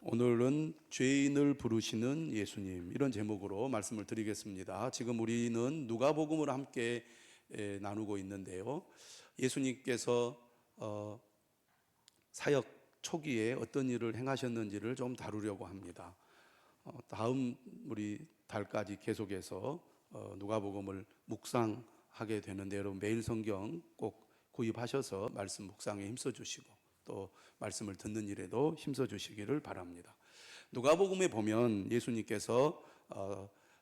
오늘은 죄인을 부르시는 예수님, 이런 제목으로 말씀을 드리겠습니다. 지금 우리는 누가복음을 함께 나누고 있는데요, 예수님께서 사역 초기에 어떤 일을 행하셨는지를 좀 다루려고 합니다. 다음 우리 달까지 계속해서 누가복음을 묵상하게 되는데, 여러분 매일 성경 꼭 구입하셔서 말씀 묵상에 힘써 주시고 또 말씀을 듣는 일에도 힘써 주시기를 바랍니다. 누가복음에 보면 예수님께서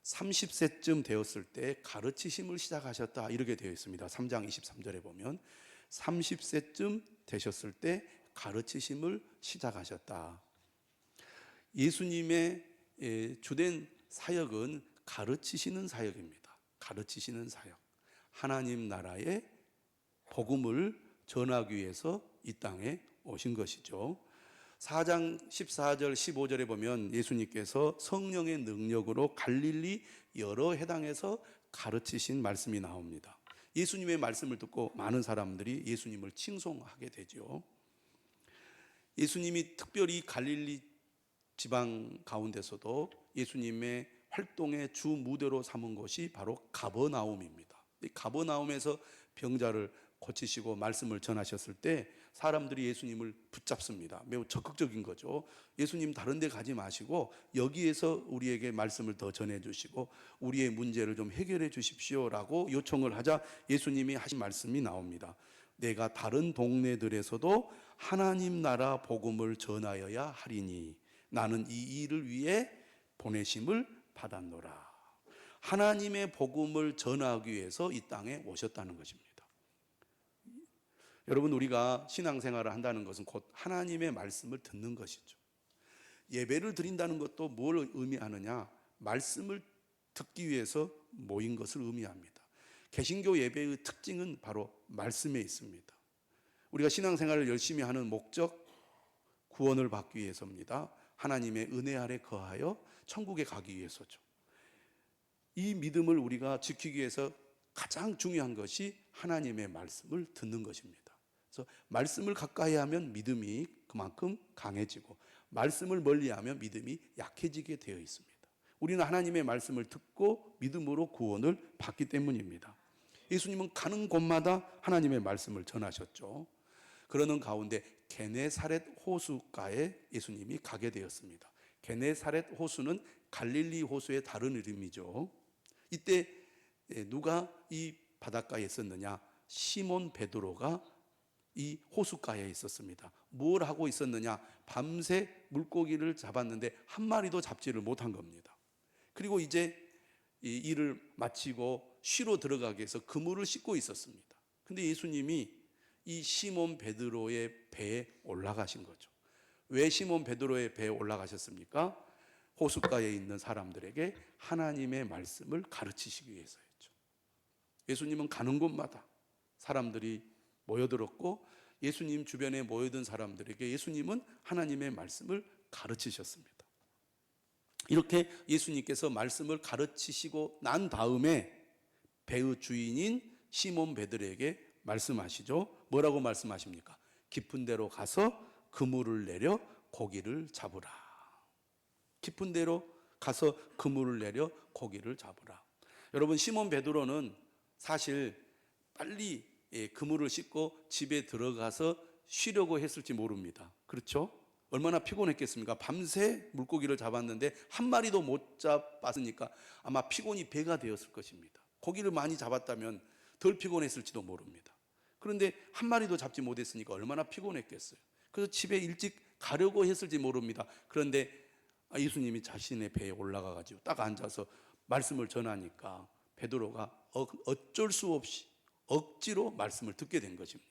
30세쯤 되었을 때 가르치심을 시작하셨다, 이렇게 되어 있습니다. 3장 23절에 보면 30세쯤 되셨을 때 가르치심을 시작하셨다. 예수님의 주된 사역은 가르치시는 사역입니다. 가르치시는 사역. 하나님 나라의 복음을 전하기 위해서 이 땅에 오신 것이죠. 4장 14절 15절에 보면 예수님께서 성령의 능력으로 갈릴리 여러 해당에서 가르치신 말씀이 나옵니다. 예수님의 말씀을 듣고 많은 사람들이 예수님을 칭송하게 되죠. 예수님이 특별히 갈릴리 지방 가운데서도 예수님의 활동의 주 무대로 삼은 곳이 바로 가버나움입니다. 이 가버나움에서 병자를 고치시고 말씀을 전하셨을 때 사람들이 예수님을 붙잡습니다. 매우 적극적인 거죠. 예수님 다른 데 가지 마시고 여기에서 우리에게 말씀을 더 전해주시고 우리의 문제를 좀 해결해 주십시오라고 요청을 하자 예수님이 하신 말씀이 나옵니다. 내가 다른 동네들에서도 하나님 나라 복음을 전하여야 하리니 나는 이 일을 위해 보내심을 받았노라. 하나님의 복음을 전하기 위해서 이 땅에 오셨다는 것입니다. 여러분, 우리가 신앙생활을 한다는 것은 곧 하나님의 말씀을 듣는 것이죠. 예배를 드린다는 것도 뭘 의미하느냐? 말씀을 듣기 위해서 모인 것을 의미합니다. 개신교 예배의 특징은 바로 말씀에 있습니다. 우리가 신앙생활을 열심히 하는 목적, 구원을 받기 위해서입니다. 하나님의 은혜 아래 거하여 천국에 가기 위해서죠. 이 믿음을 우리가 지키기 위해서 가장 중요한 것이 하나님의 말씀을 듣는 것입니다. 그래서 말씀을 가까이 하면 믿음이 그만큼 강해지고 말씀을 멀리하면 믿음이 약해지게 되어 있습니다. 우리는 하나님의 말씀을 듣고 믿음으로 구원을 받기 때문입니다. 예수님은 가는 곳마다 하나님의 말씀을 전하셨죠. 그러는 가운데 게네사렛 호수가에 예수님이 가게 되었습니다. 게네사렛 호수는 갈릴리 호수의 다른 이름이죠. 이때 누가 이 바닷가에 있었느냐? 시몬 베드로가 이 호숫가에 있었습니다. 뭘 하고 있었느냐? 밤새 물고기를 잡았는데 한 마리도 잡지를 못한 겁니다. 그리고 이제 이 일을 마치고 쉬러 들어가기 위해서 그물을 씻고 있었습니다. 근데 예수님이 이 시몬 베드로의 배에 올라가신 거죠. 왜 시몬 베드로의 배에 올라가셨습니까? 호숫가에 있는 사람들에게 하나님의 말씀을 가르치시기 위해서였죠. 예수님은 가는 곳마다 사람들이 모여들었고 예수님 주변에 모여든 사람들에게 예수님은 하나님의 말씀을 가르치셨습니다. 이렇게 예수님께서 말씀을 가르치시고 난 다음에 배의 주인인 시몬 베드로에게 말씀하시죠. 뭐라고 말씀하십니까? 깊은 데로 가서 그물을 내려 고기를 잡으라. 깊은 데로 가서 그물을 내려 고기를 잡으라. 여러분, 시몬 베드로는 사실 빨리 그물을 씻고 집에 들어가서 쉬려고 했을지 모릅니다. 그렇죠? 얼마나 피곤했겠습니까? 밤새 물고기를 잡았는데 한 마리도 못 잡았으니까 아마 피곤이 배가 되었을 것입니다. 고기를 많이 잡았다면 덜 피곤했을지도 모릅니다. 그런데 한 마리도 잡지 못했으니까 얼마나 피곤했겠어요. 그래서 집에 일찍 가려고 했을지 모릅니다. 그런데 예수님이 자신의 배에 올라가가지고 딱 앉아서 말씀을 전하니까 베드로가 어쩔 수 없이 억지로 말씀을 듣게 된 것입니다.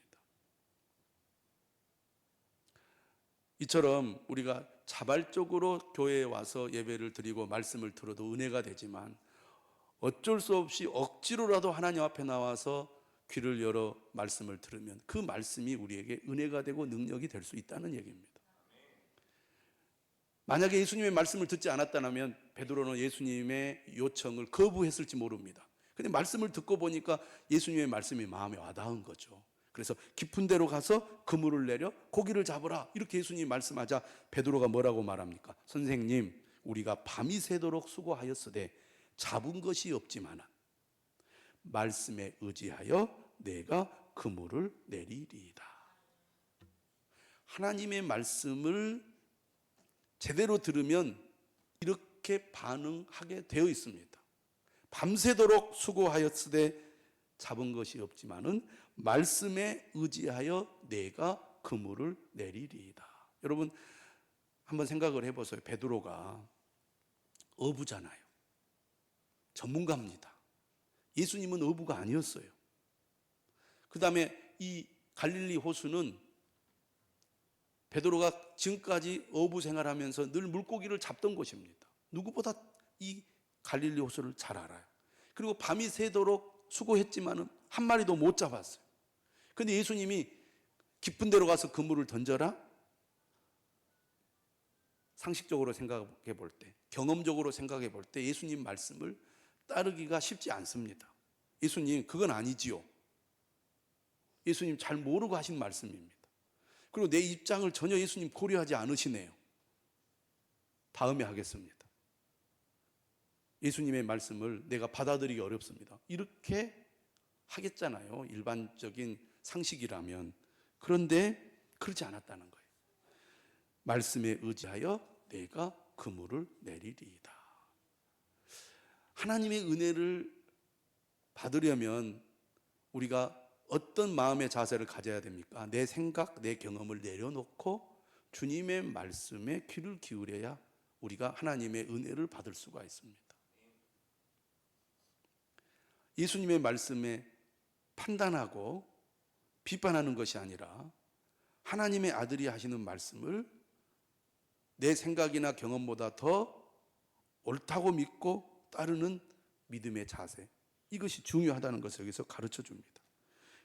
이처럼 우리가 자발적으로 교회에 와서 예배를 드리고 말씀을 들어도 은혜가 되지만 어쩔 수 없이 억지로라도 하나님 앞에 나와서 귀를 열어 말씀을 들으면 그 말씀이 우리에게 은혜가 되고 능력이 될 수 있다는 얘기입니다. 만약에 예수님의 말씀을 듣지 않았다면 베드로는 예수님의 요청을 거부했을지 모릅니다. 근데 말씀을 듣고 보니까 예수님의 말씀이 마음에 와닿은 거죠. 그래서 깊은 데로 가서 그물을 내려 고기를 잡으라. 이렇게 예수님이 말씀하자 베드로가 뭐라고 말합니까? 선생님, 우리가 밤이 새도록 수고하였으되 잡은 것이 없지만 말씀에 의지하여 내가 그물을 내리리이다. 하나님의 말씀을 제대로 들으면 이렇게 반응하게 되어 있습니다. 밤새도록 수고하였으되 잡은 것이 없지만은 말씀에 의지하여 내가 그물을 내리리이다. 여러분 한번 생각을 해보세요. 베드로가 어부잖아요. 전문가입니다. 예수님은 어부가 아니었어요. 그 다음에 이 갈릴리 호수는 베드로가 지금까지 어부 생활하면서 늘 물고기를 잡던 곳입니다. 누구보다 이 갈릴리 호수를 잘 알아요. 그리고 밤이 새도록 수고했지만은 한 마리도 못 잡았어요. 그런데 예수님이 깊은 데로 가서 그물을 던져라? 상식적으로 생각해 볼 때, 경험적으로 생각해 볼 때 예수님 말씀을 따르기가 쉽지 않습니다. 예수님, 그건 아니지요. 예수님 잘 모르고 하신 말씀입니다. 그리고 내 입장을 전혀 예수님 고려하지 않으시네요. 다음에 하겠습니다. 예수님의 말씀을 내가 받아들이기 어렵습니다. 이렇게 하겠잖아요. 일반적인 상식이라면. 그런데 그렇지 않았다는 거예요. 말씀에 의지하여 내가 그물을 내리리이다. 하나님의 은혜를 받으려면 우리가 어떤 마음의 자세를 가져야 됩니까? 내 생각, 내 경험을 내려놓고 주님의 말씀에 귀를 기울여야 우리가 하나님의 은혜를 받을 수가 있습니다. 예수님의 말씀에 판단하고 비판하는 것이 아니라 하나님의 아들이 하시는 말씀을 내 생각이나 경험보다 더 옳다고 믿고 따르는 믿음의 자세, 이것이 중요하다는 것을 여기서 가르쳐 줍니다.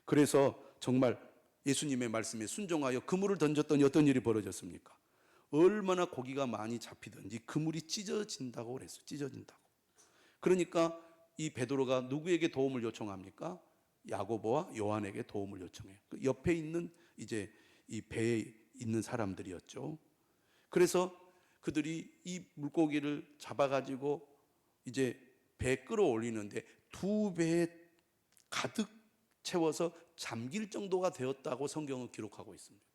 그래서 정말 예수님의 말씀에 순종하여 그물을 던졌더니 어떤 일이 벌어졌습니까? 얼마나 고기가 많이 잡히든지 그물이 찢어진다고 그랬어요. 찢어진다고. 그러니까 이 베드로가 누구에게 도움을 요청합니까? 야고보와 요한에게 도움을 요청해요. 그 옆에 있는 이제 이 배에 있는 사람들이었죠. 그래서 그들이 이 물고기를 잡아가지고 이제 배에 끌어올리는데 두 배에 가득 채워서 잠길 정도가 되었다고 성경은 기록하고 있습니다.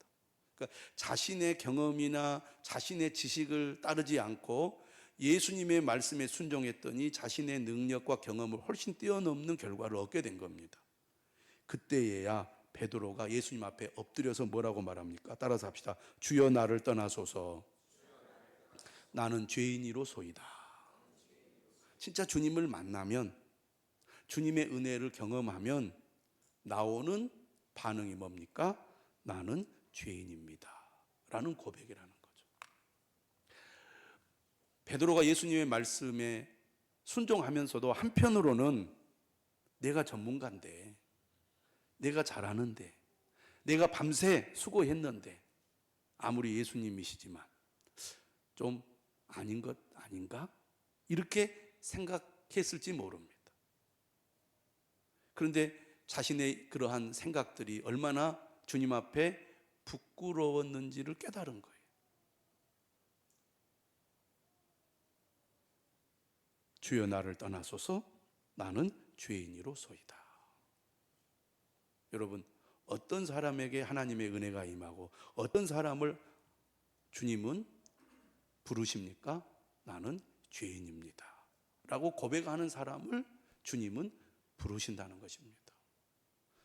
그러니까 자신의 경험이나 자신의 지식을 따르지 않고 예수님의 말씀에 순종했더니 자신의 능력과 경험을 훨씬 뛰어넘는 결과를 얻게 된 겁니다. 그때에야 베드로가 예수님 앞에 엎드려서 뭐라고 말합니까? 따라서 합시다. 주여 나를 떠나소서. 나는 죄인이로소이다. 진짜 주님을 만나면, 주님의 은혜를 경험하면 나오는 반응이 뭡니까? 나는 죄인입니다 라는 고백이라는 거죠. 베드로가 예수님의 말씀에 순종하면서도 한편으로는 내가 전문가인데, 내가 잘하는데, 내가 밤새 수고했는데, 아무리 예수님이시지만 좀 아닌 것 아닌가? 이렇게 생각했을지 모릅니다. 그런데 자신의 그러한 생각들이 얼마나 주님 앞에 부끄러웠는지를 깨달은 거예요. 주여 나를 떠나소서. 나는 죄인이로소이다. 여러분, 어떤 사람에게 하나님의 은혜가 임하고 어떤 사람을 주님은 부르십니까? 나는 죄인입니다 라고 고백하는 사람을 주님은 부르신다는 것입니다.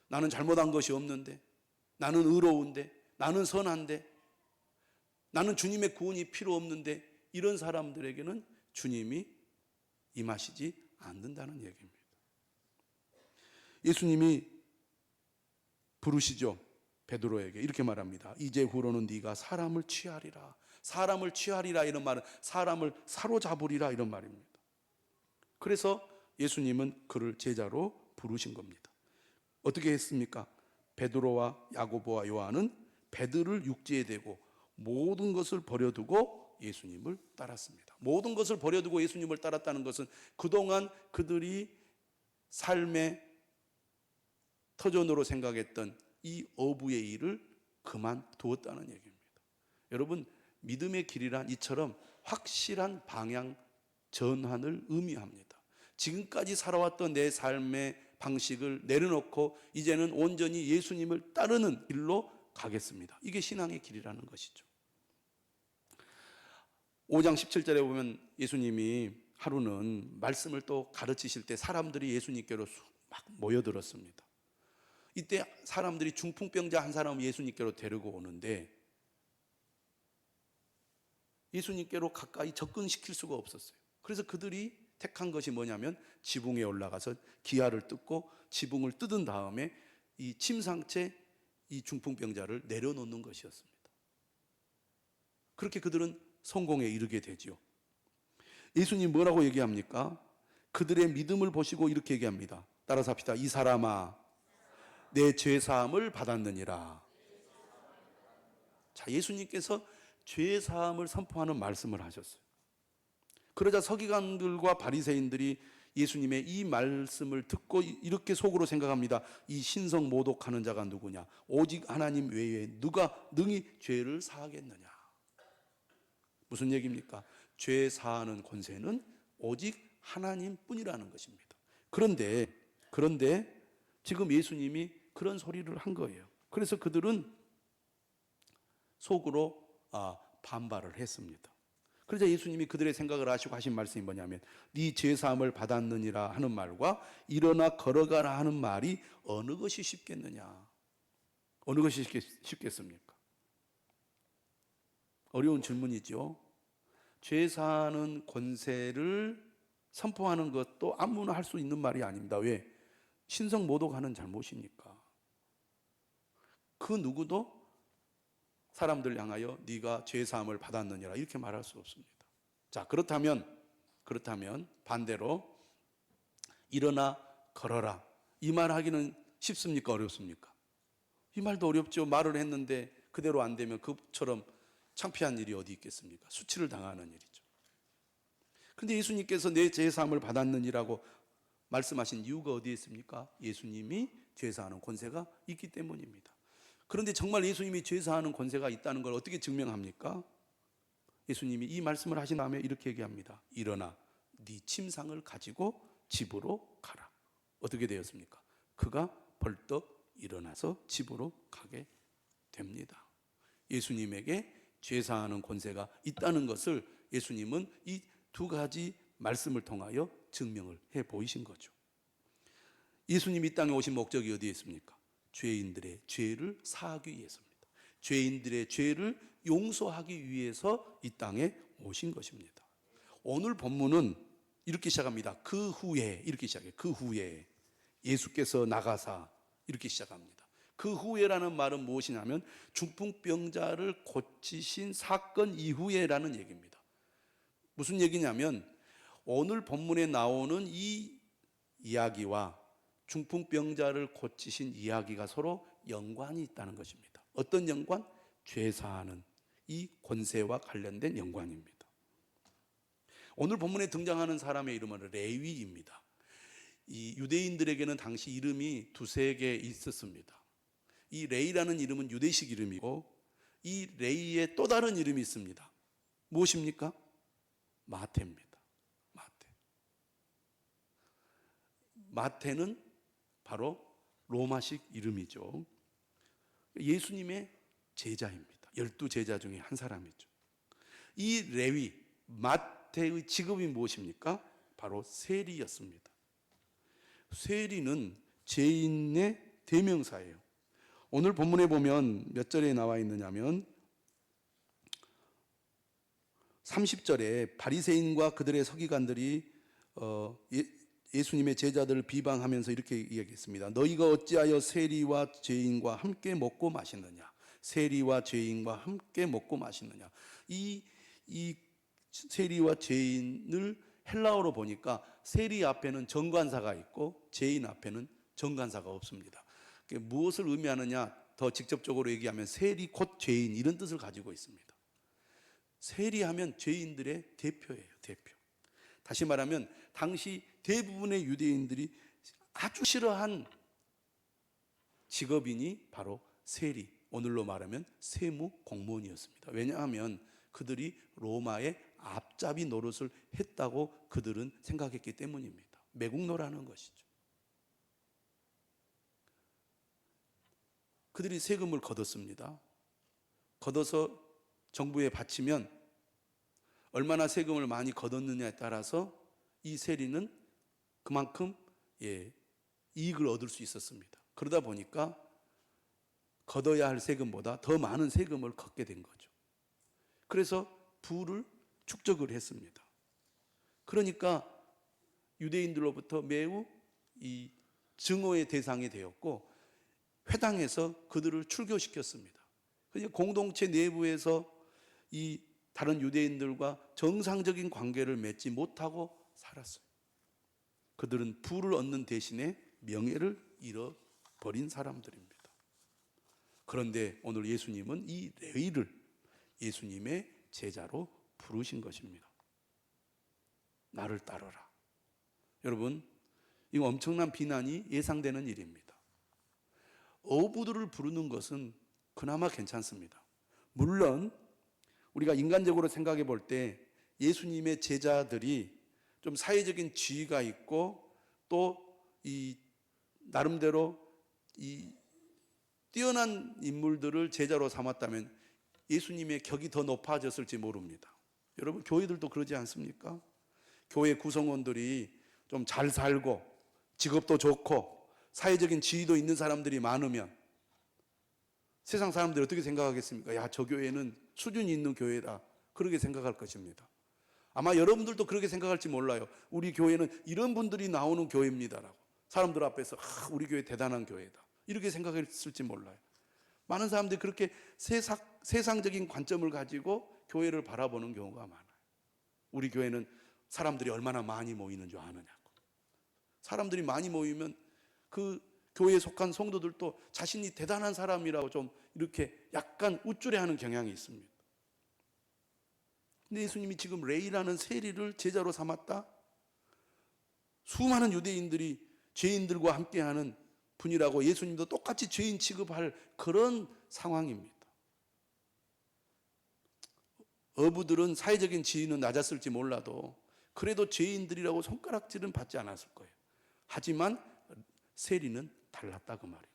나는 잘못한 것이 없는데, 나는 의로운데, 나는 선한데, 나는 주님의 구원이 필요 없는데, 이런 사람들에게는 주님이 임하시지 않는다는 얘기입니다. 예수님이 부르시죠. 베드로에게 이렇게 말합니다. 이제 후로는 네가 사람을 취하리라. 사람을 취하리라 이런 말은 사람을 사로잡으리라 이런 말입니다. 그래서 예수님은 그를 제자로 부르신 겁니다. 어떻게 했습니까? 베드로와 야고보와 요한은 배들을 육지에 대고 모든 것을 버려두고 예수님을 따랐습니다. 모든 것을 버려두고 예수님을 따랐다는 것은 그동안 그들이 삶의 터전으로 생각했던 이 어부의 일을 그만두었다는 얘기입니다. 여러분, 믿음의 길이란 이처럼 확실한 방향 전환을 의미합니다. 지금까지 살아왔던 내 삶의 방식을 내려놓고 이제는 온전히 예수님을 따르는 일로 가겠습니다. 이게 신앙의 길이라는 것이죠. 5장 17절에 보면 예수님이 하루는 말씀을 또 가르치실 때 사람들이 예수님께로 막 모여들었습니다. 이때 사람들이 중풍병자 한 사람을 예수님께로 데리고 오는데 예수님께로 가까이 접근시킬 수가 없었어요. 그래서 그들이 택한 것이 뭐냐면 지붕에 올라가서 기아를 뜯고 지붕을 뜯은 다음에 이 침상채 이 중풍병자를 내려놓는 것이었습니다. 그렇게 그들은 성공에 이르게 되지요. 예수님 뭐라고 얘기합니까? 그들의 믿음을 보시고 이렇게 얘기합니다. 따라서 합시다. 이 사람아, 내 죄사함을 받았느니라. 자, 예수님께서 죄사함을 선포하는 말씀을 하셨어요. 그러자 서기관들과 바리새인들이 예수님의 이 말씀을 듣고 이렇게 속으로 생각합니다. 이 신성 모독하는 자가 누구냐? 오직 하나님 외에 누가 능히 죄를 사하겠느냐? 무슨 얘기입니까? 죄 사하는 권세는 오직 하나님뿐이라는 것입니다. 그런데 지금 예수님이 그런 소리를 한 거예요. 그래서 그들은 속으로 반발을 했습니다. 그러자 예수님이 그들의 생각을 아시고 하신 말씀이 뭐냐면 네 죄사함을 받았느니라 하는 말과 일어나 걸어가라 하는 말이 어느 것이 쉽겠느냐? 어느 것이 쉽겠습니까? 어려운 질문이죠. 죄사하는 권세를 선포하는 것도 아무나 할 수 있는 말이 아닙니다. 왜? 신성 모독하는 잘못이니까. 그 누구도 사람들 향하여 네가 죄사함을 받았느니라 이렇게 말할 수 없습니다. 자, 그렇다면 반대로 일어나 걸어라 이 말 하기는 쉽습니까? 어렵습니까? 이 말도 어렵죠. 말을 했는데 그대로 안 되면 그처럼 창피한 일이 어디 있겠습니까? 수치를 당하는 일이죠. 그런데 예수님께서 내 죄사함을 받았느니라고 말씀하신 이유가 어디에 있습니까? 예수님이 죄사하는 권세가 있기 때문입니다. 그런데 정말 예수님이 죄사하는 권세가 있다는 걸 어떻게 증명합니까? 예수님이 이 말씀을 하신 다음에 이렇게 얘기합니다. 일어나 네 침상을 가지고 집으로 가라. 어떻게 되었습니까? 그가 벌떡 일어나서 집으로 가게 됩니다. 예수님에게 죄사하는 권세가 있다는 것을 예수님은 이 두 가지 말씀을 통하여 증명을 해 보이신 거죠. 예수님이 이 땅에 오신 목적이 어디에 있습니까? 죄인들의 죄를 사하기 위해서입니다. 죄인들의 죄를 용서하기 위해서 이 땅에 오신 것입니다. 오늘 본문은 이렇게 시작합니다. 그 후에 이렇게 시작해요. 그 후에 예수께서 나가사 이렇게 시작합니다. 그 후에라는 말은 무엇이냐면 중풍병자를 고치신 사건 이후에라는 얘기입니다. 무슨 얘기냐면 오늘 본문에 나오는 이 이야기와 중풍병자를 고치신 이야기가 서로 연관이 있다는 것입니다. 어떤 연관? 죄사하는 이 권세와 관련된 연관입니다. 오늘 본문에 등장하는 사람의 이름은 레위입니다. 이 유대인들에게는 당시 이름이 두세 개 있었습니다. 이 레이라는 이름은 유대식 이름이고 이 레이의 또 다른 이름이 있습니다. 무엇입니까? 마태입니다. 마태는 바로 로마식 이름이죠. 예수님의 제자입니다. 12제자 중에 한 사람이죠. 이 레위, 마태의 직업이 무엇입니까? 바로 세리였습니다. 세리는 죄인의 대명사예요. 오늘 본문에 보면 몇 절에 나와 있느냐면 30절에 바리새인과 그들의 서기관들이 예수님의 제자들을 비방하면서 이렇게 이야기했습니다. 너희가 어찌하여 세리와 죄인과 함께 먹고 마시느냐? 세리와 죄인과 함께 먹고 마시느냐? 이 세리와 죄인을 헬라어로 보니까 세리 앞에는 정관사가 있고 죄인 앞에는 정관사가 없습니다. 무엇을 의미하느냐? 더 직접적으로 얘기하면 세리 곧 죄인 이런 뜻을 가지고 있습니다. 세리하면 죄인들의 대표예요. 대표. 다시 말하면 당시 대부분의 유대인들이 아주 싫어한 직업인이 바로 세리, 오늘로 말하면 세무 공무원이었습니다. 왜냐하면 그들이 로마의 앞잡이 노릇을 했다고 그들은 생각했기 때문입니다. 매국노라는 것이죠. 그들이 세금을 걷었습니다. 걷어서 정부에 바치면 얼마나 세금을 많이 걷었느냐에 따라서 이 세리는 그만큼 이익을 얻을 수 있었습니다. 그러다 보니까 걷어야 할 세금보다 더 많은 세금을 걷게 된 거죠. 그래서 부를 축적을 했습니다. 그러니까 유대인들로부터 매우 이 증오의 대상이 되었고 회당에서 그들을 출교시켰습니다. 그러니까 공동체 내부에서 이 다른 유대인들과 정상적인 관계를 맺지 못하고 살았어요. 그들은 부를 얻는 대신에 명예를 잃어버린 사람들입니다. 그런데 오늘 예수님은 이 레위를 예수님의 제자로 부르신 것입니다. 나를 따르라. 여러분, 이거 엄청난 비난이 예상되는 일입니다. 어부들을 부르는 것은 그나마 괜찮습니다. 물론 우리가 인간적으로 생각해 볼 때 예수님의 제자들이 좀 사회적인 지위가 있고 또 이 나름대로 이 뛰어난 인물들을 제자로 삼았다면 예수님의 격이 더 높아졌을지 모릅니다. 여러분, 교회들도 그러지 않습니까? 교회 구성원들이 좀 잘 살고 직업도 좋고 사회적인 지위도 있는 사람들이 많으면 세상 사람들이 어떻게 생각하겠습니까? 야, 저 교회는 수준이 있는 교회다. 그렇게 생각할 것입니다. 아마 여러분들도 그렇게 생각할지 몰라요. 우리 교회는 이런 분들이 나오는 교회입니다라고. 사람들 앞에서 우리 교회 대단한 교회다. 이렇게 생각했을지 몰라요. 많은 사람들이 그렇게 세상적인 관점을 가지고 교회를 바라보는 경우가 많아요. 우리 교회는 사람들이 얼마나 많이 모이는 줄 아느냐고. 사람들이 많이 모이면 그 교회에 속한 성도들도 자신이 대단한 사람이라고 좀 이렇게 약간 우쭐해하는 경향이 있습니다. 근데 예수님이 지금 레위라는 세리를 제자로 삼았다? 수많은 유대인들이 죄인들과 함께하는 분이라고 예수님도 똑같이 죄인 취급할 그런 상황입니다. 어부들은 사회적인 지위는 낮았을지 몰라도 그래도 죄인들이라고 손가락질은 받지 않았을 거예요. 하지만 세리는 달랐다 그 말이에요.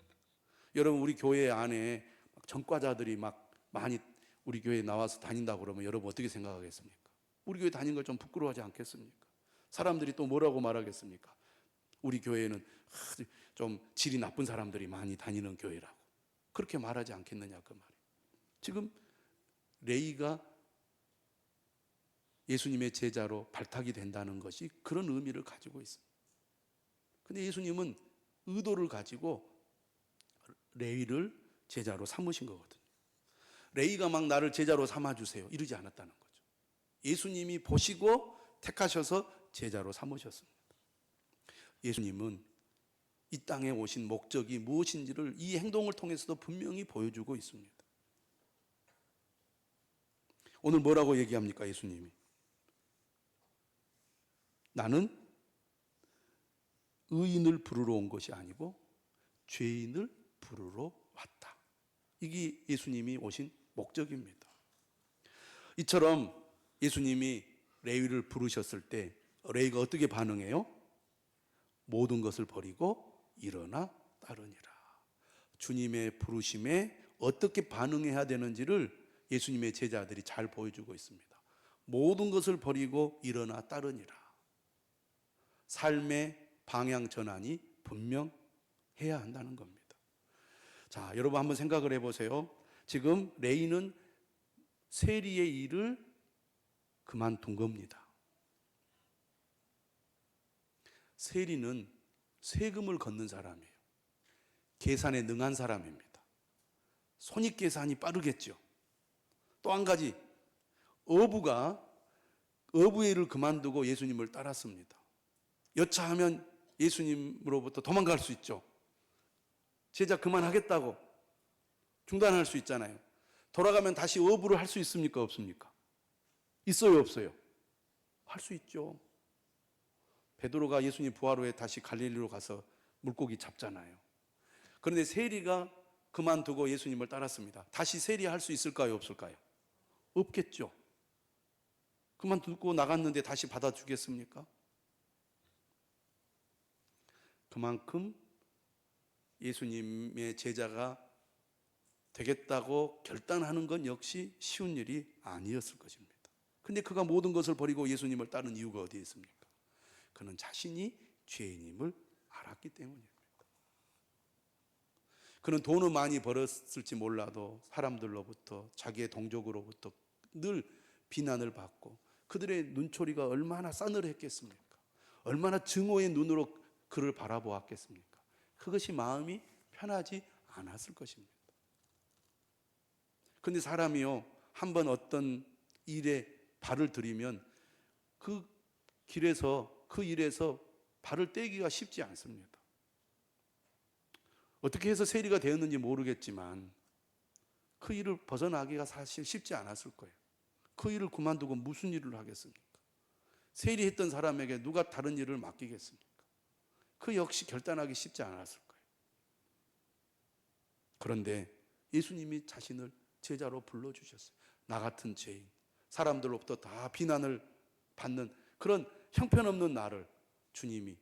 여러분, 우리 교회 안에 전과자들이 막 많이 우리 교회에 나와서 다닌다고 그러면 여러분 어떻게 생각하겠습니까? 우리 교회 다니는 걸 좀 부끄러워하지 않겠습니까? 사람들이 또 뭐라고 말하겠습니까? 우리 교회는 좀 질이 나쁜 사람들이 많이 다니는 교회라고 그렇게 말하지 않겠느냐 그 말이에요. 지금 레위가 예수님의 제자로 발탁이 된다는 것이 그런 의미를 가지고 있습니다. 근데 예수님은 의도를 가지고 레위를 제자로 삼으신 거거든요. 레위가 막 나를 제자로 삼아주세요 이러지 않았다는 거죠. 예수님이 보시고 택하셔서 제자로 삼으셨습니다. 예수님은 이 땅에 오신 목적이 무엇인지를 이 행동을 통해서도 분명히 보여주고 있습니다. 오늘 뭐라고 얘기합니까? 예수님이 나는 의인을 부르러 온 것이 아니고 죄인을 부르러 왔다. 이게 예수님이 오신 목적입니다. 이처럼 예수님이 레위를 부르셨을 때 레위가 어떻게 반응해요? 모든 것을 버리고 일어나 따르니라. 주님의 부르심에 어떻게 반응해야 되는지를 예수님의 제자들이 잘 보여주고 있습니다. 모든 것을 버리고 일어나 따르니라. 삶의 방향 전환이 분명해야 한다는 겁니다. 자, 여러분 한번 생각을 해보세요. 지금 레위는 세리의 일을 그만둔 겁니다. 세리는 세금을 걷는 사람이에요. 계산에 능한 사람입니다. 손익계산이 빠르겠죠. 또 한 가지, 어부가 어부의 일을 그만두고 예수님을 따랐습니다. 여차하면 예수님으로부터 도망갈 수 있죠. 제자 그만하겠다고 중단할 수 있잖아요. 돌아가면 다시 어부를 할 수 있습니까? 없습니까? 있어요, 없어요? 할 수 있죠. 베드로가 예수님 부활 후에 다시 갈릴리로 가서 물고기 잡잖아요. 그런데 세리가 그만두고 예수님을 따랐습니다. 다시 세리할 수 있을까요? 없을까요? 없겠죠. 그만두고 나갔는데 다시 받아주겠습니까? 그만큼 예수님의 제자가 되겠다고 결단하는 건 역시 쉬운 일이 아니었을 것입니다. 근데 그가 모든 것을 버리고 예수님을 따른 이유가 어디에 있습니까? 그는 자신이 죄인임을 알았기 때문입니다. 그는 돈을 많이 벌었을지 몰라도 사람들로부터, 자기의 동족으로부터 늘 비난을 받고 그들의 눈초리가 얼마나 싸늘했겠습니까? 얼마나 증오의 눈으로 그를 바라보았겠습니까? 그것이 마음이 편하지 않았을 것입니다. 그런데 사람이요, 한번 어떤 일에 발을 들이면 그 길에서, 그 일에서 발을 떼기가 쉽지 않습니다. 어떻게 해서 세리가 되었는지 모르겠지만 그 일을 벗어나기가 사실 쉽지 않았을 거예요. 그 일을 그만두고 무슨 일을 하겠습니까? 세리했던 사람에게 누가 다른 일을 맡기겠습니까? 그 역시 결단하기 쉽지 않았을 거예요. 그런데 예수님이 자신을 제자로 불러주셨어요. 나 같은 죄인, 사람들로부터 다 비난을 받는 그런 형편없는 나를 주님이,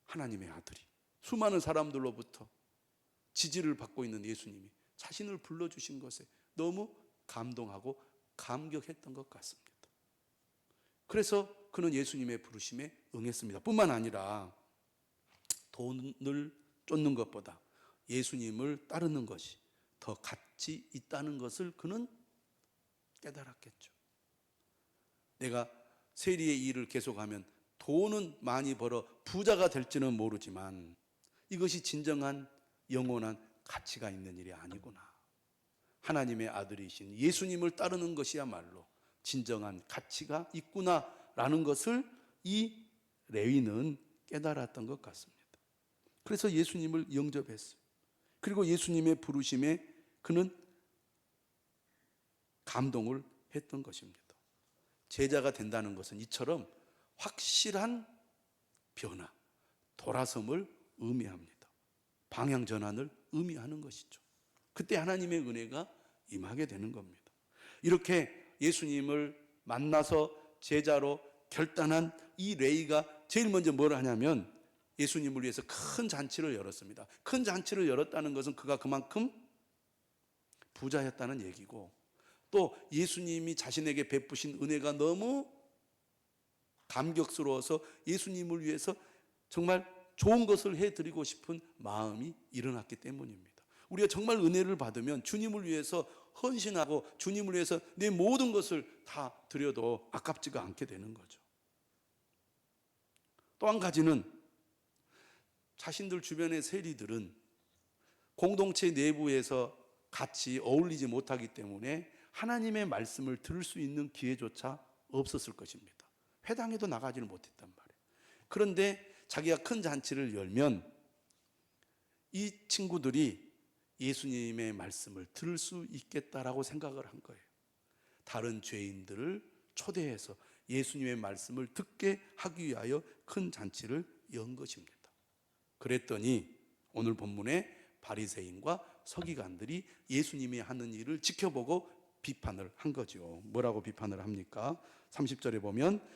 하나님의 아들이, 수많은 사람들로부터 지지를 받고 있는 예수님이 자신을 불러주신 것에 너무 감동하고 감격했던 것 같습니다. 그래서 그는 예수님의 부르심에 응했습니다. 뿐만 아니라 돈을 쫓는 것보다 예수님을 따르는 것이 더 가치 있다는 것을 그는 깨달았겠죠. 내가 세리의 일을 계속하면 돈은 많이 벌어 부자가 될지는 모르지만 이것이 진정한 영원한 가치가 있는 일이 아니구나. 하나님의 아들이신 예수님을 따르는 것이야말로 진정한 가치가 있구나라는 것을 이 레위는 깨달았던 것 같습니다. 그래서 예수님을 영접했어요. 그리고 예수님의 부르심에 그는 감동을 했던 것입니다. 제자가 된다는 것은 이처럼 확실한 변화, 돌아섬을 의미합니다. 방향 전환을 의미하는 것이죠. 그때 하나님의 은혜가 임하게 되는 겁니다. 이렇게 예수님을 만나서 제자로 결단한 이 레위가 제일 먼저 뭘 하냐면 예수님을 위해서 큰 잔치를 열었습니다. 큰 잔치를 열었다는 것은 그가 그만큼 부자였다는 얘기고, 또 예수님이 자신에게 베푸신 은혜가 너무 감격스러워서 예수님을 위해서 정말 좋은 것을 해드리고 싶은 마음이 일어났기 때문입니다. 우리가 정말 은혜를 받으면 주님을 위해서 헌신하고 주님을 위해서 내 모든 것을 다 드려도 아깝지가 않게 되는 거죠. 또 한 가지는 자신들 주변의 세리들은 공동체 내부에서 같이 어울리지 못하기 때문에 하나님의 말씀을 들을 수 있는 기회조차 없었을 것입니다. 회당에도 나가지를 못했단 말이에요. 그런데 자기가 큰 잔치를 열면 이 친구들이 예수님의 말씀을 들을 수 있겠다라고 생각을 한 거예요. 다른 죄인들을 초대해서 예수님의 말씀을 듣게 하기 위하여 큰 잔치를 연 것입니다. 그랬더니 오늘 본문에 바리새인과 서기관들이 예수님이 하는 일을 지켜보고 비판을 한 거죠. 뭐라고 비판을 합니까? 30절에 보면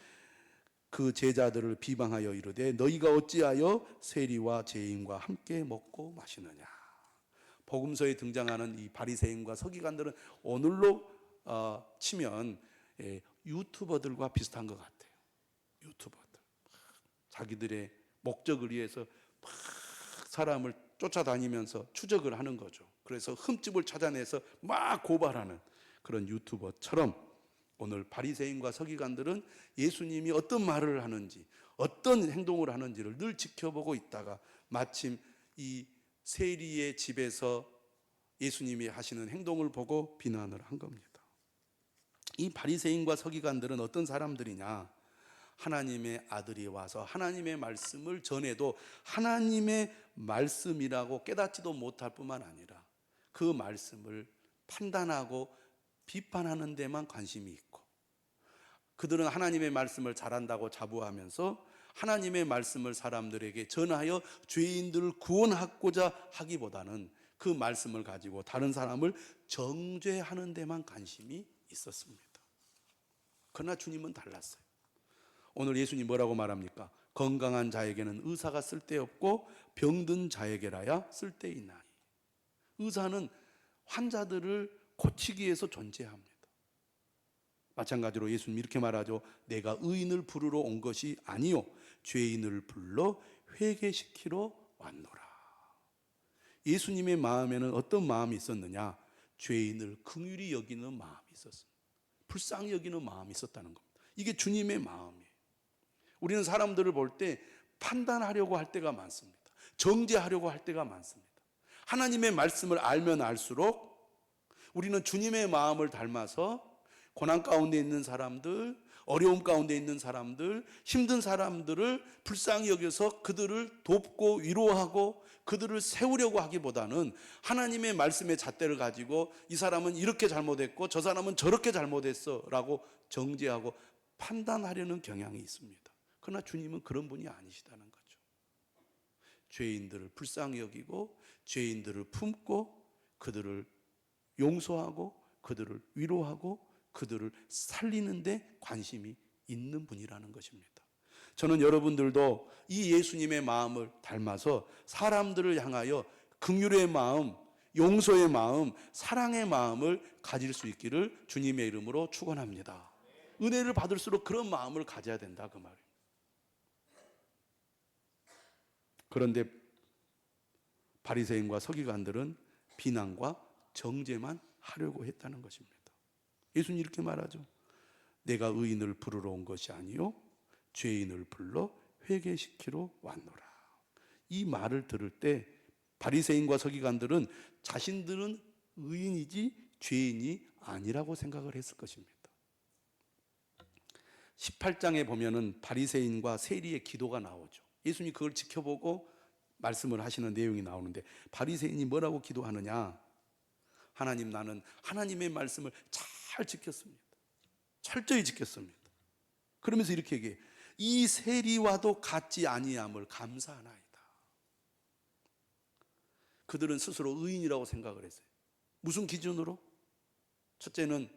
그 제자들을 비방하여 이르되 너희가 어찌하여 세리와 죄인과 함께 먹고 마시느냐. 복음서에 등장하는 이 바리새인과 서기관들은 오늘로 치면 유튜버들과 비슷한 것 같아요. 유튜버들 자기들의 목적을 위해서 막 사람을 쫓아다니면서 추적을 하는 거죠. 그래서 흠집을 찾아내서 막 고발하는 그런 유튜버처럼 오늘 바리새인과 서기관들은 예수님이 어떤 말을 하는지 어떤 행동을 하는지를 늘 지켜보고 있다가 마침 이 세리의 집에서 예수님이 하시는 행동을 보고 비난을 한 겁니다. 이 바리새인과 서기관들은 어떤 사람들이냐? 하나님의 아들이 와서 하나님의 말씀을 전해도 하나님의 말씀이라고 깨닫지도 못할 뿐만 아니라 그 말씀을 판단하고 비판하는 데만 관심이 있고, 그들은 하나님의 말씀을 잘한다고 자부하면서 하나님의 말씀을 사람들에게 전하여 죄인들을 구원하고자 하기보다는 그 말씀을 가지고 다른 사람을 정죄하는 데만 관심이 있었습니다. 그러나 주님은 달랐어요. 오늘 예수님 뭐라고 말합니까? 건강한 자에게는 의사가 쓸데없고 병든 자에게라야 쓸데있나니. 의사는 환자들을 고치기 위해서 존재합니다. 마찬가지로 예수님 이렇게 말하죠. 내가 의인을 부르러 온 것이 아니요 죄인을 불러 회개시키러 왔노라. 예수님의 마음에는 어떤 마음이 있었느냐? 죄인을 긍휼히 여기는 마음이 있었습니다. 불쌍히 여기는 마음이 있었다는 겁니다. 이게 주님의 마음이에요. 우리는 사람들을 볼 때 판단하려고 할 때가 많습니다. 정죄하려고 할 때가 많습니다. 하나님의 말씀을 알면 알수록 우리는 주님의 마음을 닮아서 고난 가운데 있는 사람들, 어려움 가운데 있는 사람들, 힘든 사람들을 불쌍히 여겨서 그들을 돕고 위로하고 그들을 세우려고 하기보다는 하나님의 말씀의 잣대를 가지고 이 사람은 이렇게 잘못했고 저 사람은 저렇게 잘못했어 라고 정죄하고 판단하려는 경향이 있습니다. 그러나 주님은 그런 분이 아니시다는 거죠. 죄인들을 불쌍히 여기고 죄인들을 품고 그들을 용서하고 그들을 위로하고 그들을 살리는 데 관심이 있는 분이라는 것입니다. 저는 여러분들도 이 예수님의 마음을 닮아서 사람들을 향하여 긍휼의 마음, 용서의 마음, 사랑의 마음을 가질 수 있기를 주님의 이름으로 축원합니다. 은혜를 받을수록 그런 마음을 가져야 된다 그 말입니다. 그런데 바리새인과 서기관들은 비난과 정죄만 하려고 했다는 것입니다. 예수님 이렇게 말하죠. 내가 의인을 부르러 온 것이 아니요 죄인을 불러 회개시키러 왔노라. 이 말을 들을 때 바리새인과 서기관들은 자신들은 의인이지 죄인이 아니라고 생각을 했을 것입니다. 18장에 보면은 바리새인과 세리의 기도가 나오죠. 예수님이 그걸 지켜보고 말씀을 하시는 내용이 나오는데 바리새인이 뭐라고 기도하느냐? 하나님, 나는 하나님의 말씀을 잘 지켰습니다. 철저히 지켰습니다. 그러면서 이렇게 얘기해. 이 세리와도 같지 아니함을 감사하나이다. 그들은 스스로 의인이라고 생각을 했어요. 무슨 기준으로? 첫째는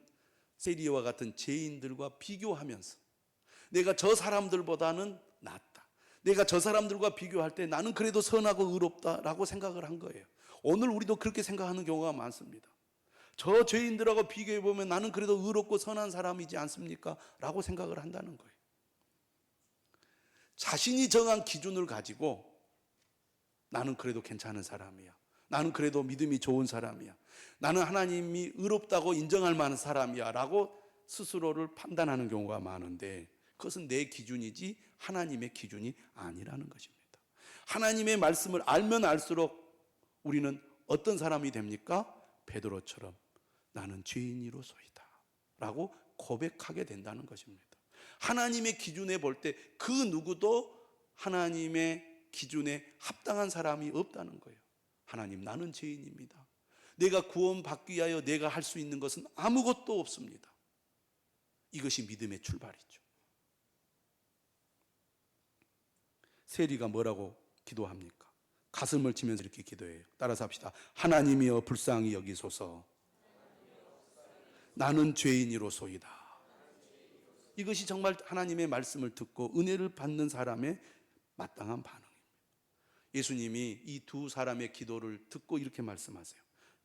세리와 같은 죄인들과 비교하면서 내가 저 사람들보다는 낫다. 내가 저 사람들과 비교할 때 나는 그래도 선하고 의롭다라고 생각을 한 거예요. 오늘 우리도 그렇게 생각하는 경우가 많습니다. 저 죄인들하고 비교해보면 나는 그래도 의롭고 선한 사람이지 않습니까? 라고 생각을 한다는 거예요. 자신이 정한 기준을 가지고 나는 그래도 괜찮은 사람이야. 나는 그래도 믿음이 좋은 사람이야. 나는 하나님이 의롭다고 인정할 만한 사람이야 라고 스스로를 판단하는 경우가 많은데 그것은 내 기준이지 하나님의 기준이 아니라는 것입니다. 하나님의 말씀을 알면 알수록 우리는 어떤 사람이 됩니까? 베드로처럼 나는 죄인이로소이다 라고 고백하게 된다는 것입니다. 하나님의 기준에 볼 때 그 누구도 하나님의 기준에 합당한 사람이 없다는 거예요. 하나님, 나는 죄인입니다. 내가 구원받기 위하여 내가 할 수 있는 것은 아무것도 없습니다. 이것이 믿음의 출발이죠. 세리가 뭐라고 기도합니까? 가슴을 치면서 이렇게 기도해요. 따라서 합시다. 하나님이여 불쌍히 여기소서. 나는 죄인이로소이다. 이것이 정말 하나님의 말씀을 듣고 은혜를 받는 사람의 마땅한 반응입니다. 예수님이 이 두 사람의 기도를 듣고 이렇게 말씀하세요.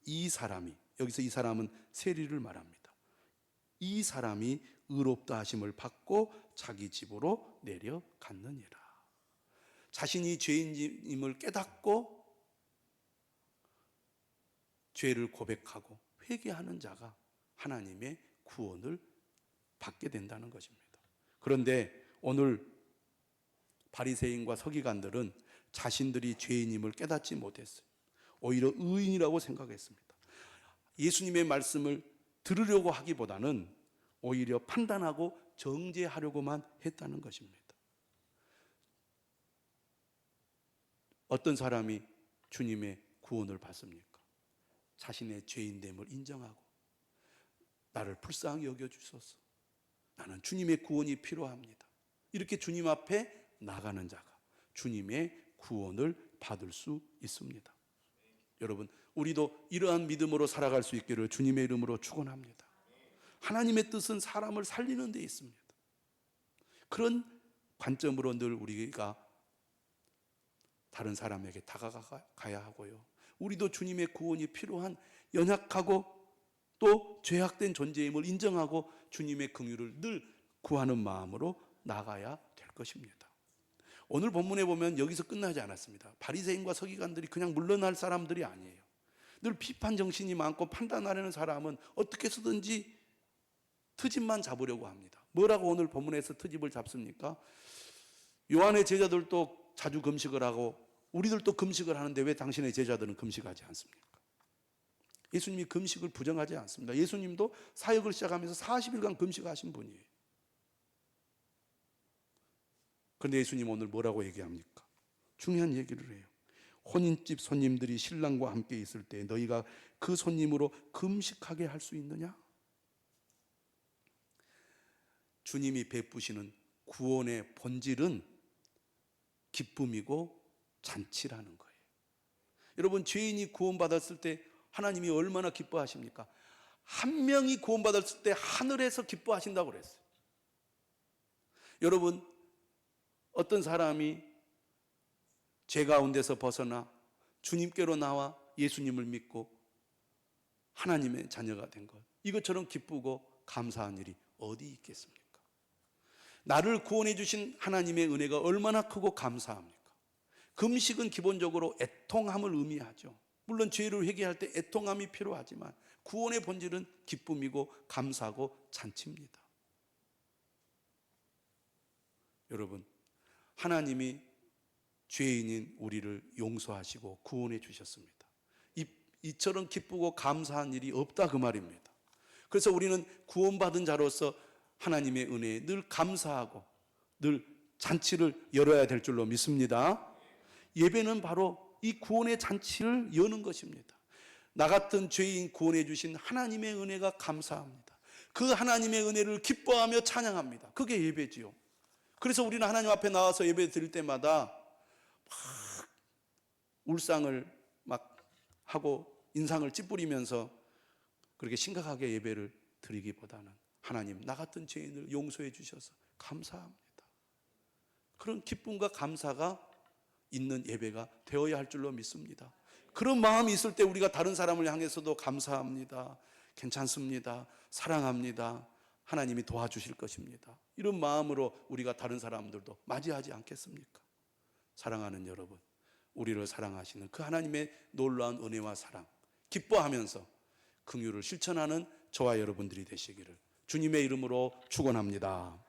이 사람이, 여기서 이 사람은 세리를 말합니다. 이 사람이 의롭다 하심을 받고 자기 집으로 내려갔느니라. 자신이 죄인임을 깨닫고 죄를 고백하고 회개하는 자가 하나님의 구원을 받게 된다는 것입니다. 그런데 오늘 바리새인과 서기관들은 자신들이 죄인임을 깨닫지 못했어요. 오히려 의인이라고 생각했습니다. 예수님의 말씀을 들으려고 하기보다는 오히려 판단하고 정죄하려고만 했다는 것입니다. 어떤 사람이 주님의 구원을 받습니까? 자신의 죄인됨을 인정하고 나를 불쌍히 여겨주소서. 나는 주님의 구원이 필요합니다. 이렇게 주님 앞에 나가는 자가 주님의 구원을 받을 수 있습니다. 여러분, 우리도 이러한 믿음으로 살아갈 수 있기를 주님의 이름으로 축원합니다. 하나님의 뜻은 사람을 살리는 데 있습니다. 그런 관점으로 늘 우리가 다른 사람에게 다가가야 하고요. 우리도 주님의 구원이 필요한 연약하고 또 죄악된 존재임을 인정하고 주님의 긍휼을 늘 구하는 마음으로 나가야 될 것입니다. 오늘 본문에 보면 여기서 끝나지 않았습니다. 바리새인과 서기관들이 그냥 물러날 사람들이 아니에요. 늘 비판 정신이 많고 판단하려는 사람은 어떻게 해서든지 트집만 잡으려고 합니다. 뭐라고 오늘 본문에서 트집을 잡습니까? 요한의 제자들도 자주 금식을 하고 우리들도 금식을 하는데 왜 당신의 제자들은 금식하지 않습니까? 예수님이 금식을 부정하지 않습니다. 예수님도 사역을 시작하면서 40일간 금식하신 분이에요. 그런데 예수님 오늘 뭐라고 얘기합니까? 중요한 얘기를 해요. 혼인집 손님들이 신랑과 함께 있을 때 너희가 그 손님으로 금식하게 할 수 있느냐? 주님이 베푸시는 구원의 본질은 기쁨이고 잔치라는 거예요. 여러분, 죄인이 구원받았을 때 하나님이 얼마나 기뻐하십니까? 한 명이 구원받았을 때 하늘에서 기뻐하신다고 그랬어요. 여러분, 어떤 사람이 죄 가운데서 벗어나 주님께로 나와 예수님을 믿고 하나님의 자녀가 된 것, 이것처럼 기쁘고 감사한 일이 어디 있겠습니까? 나를 구원해 주신 하나님의 은혜가 얼마나 크고 감사합니까? 금식은 기본적으로 애통함을 의미하죠. 물론 죄를 회개할 때 애통함이 필요하지만 구원의 본질은 기쁨이고 감사하고 잔치입니다. 여러분, 하나님이 죄인인 우리를 용서하시고 구원해 주셨습니다. 이처럼 기쁘고 감사한 일이 없다 그 말입니다. 그래서 우리는 구원받은 자로서 하나님의 은혜에 늘 감사하고 늘 잔치를 열어야 될 줄로 믿습니다. 예배는 바로 이 구원의 잔치를 여는 것입니다. 나 같은 죄인 구원해 주신 하나님의 은혜가 감사합니다. 그 하나님의 은혜를 기뻐하며 찬양합니다. 그게 예배지요. 그래서 우리는 하나님 앞에 나와서 예배 드릴 때마다 막 울상을 막 하고 인상을 찌푸리면서 그렇게 심각하게 예배를 드리기보다는 하나님, 나 같은 죄인을 용서해 주셔서 감사합니다. 그런 기쁨과 감사가 있는 예배가 되어야 할 줄로 믿습니다. 그런 마음이 있을 때 우리가 다른 사람을 향해서도 감사합니다, 괜찮습니다, 사랑합니다, 하나님이 도와주실 것입니다, 이런 마음으로 우리가 다른 사람들도 맞이하지 않겠습니까? 사랑하는 여러분, 우리를 사랑하시는 그 하나님의 놀라운 은혜와 사랑 기뻐하면서 긍휼을 실천하는 저와 여러분들이 되시기를 주님의 이름으로 축원합니다.